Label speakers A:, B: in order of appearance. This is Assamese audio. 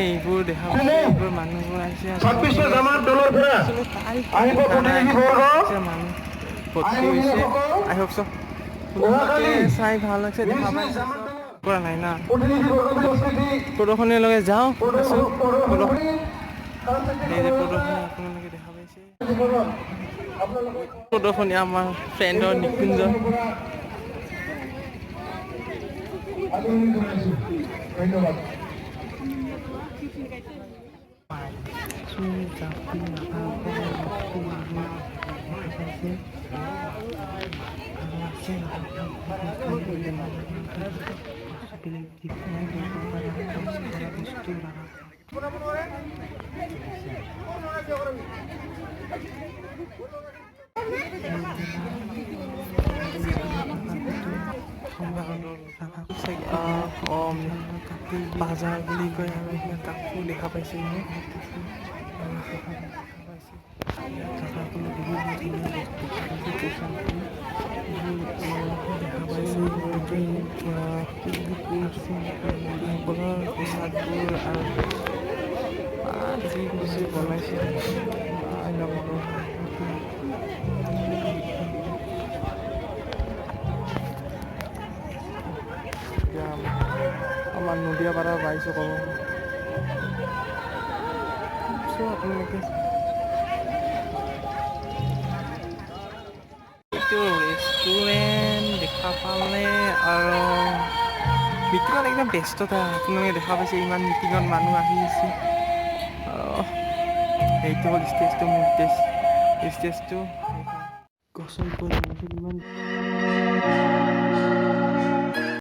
A: এইবোৰ দেখা পাইছে এইবোৰ মানুহবোৰ আহিছে ভৰ্তি হৈছে আহক চব চাই ভাল লাগিছে দেখা পাই কৰা নাই না প্ৰদৰ্শনীলৈকে যাওঁ এই যে প্ৰদৰ্শনী আপোনালোকে দেখা পাইছে প্ৰদৰ্শনী আমাৰ ফ্ৰেণ্ডৰ নিকুঞ্জ
B: ধন্যবাদ
A: বাজাৰ বুলি কয় আৰু কাপোৰ দেখা পাইছে পোচাকবোৰ আৰু যি কিছু বনাইছে আমাৰ নদীয়া পাৰা পাইছোঁ ক'ব আপোনালোকে এইটো ৰেষ্টুৰেণ্ট দেখা পালে আৰু মিটিঙত একদম ব্যস্ততা আপোনালোকে দেখা পাইছে ইমান মিটিঙত মানুহ আহি আছে সেইটো হ'ল ষ্টেজটো মোৰ ষ্টেজটো গছৰ ওপৰত ইমান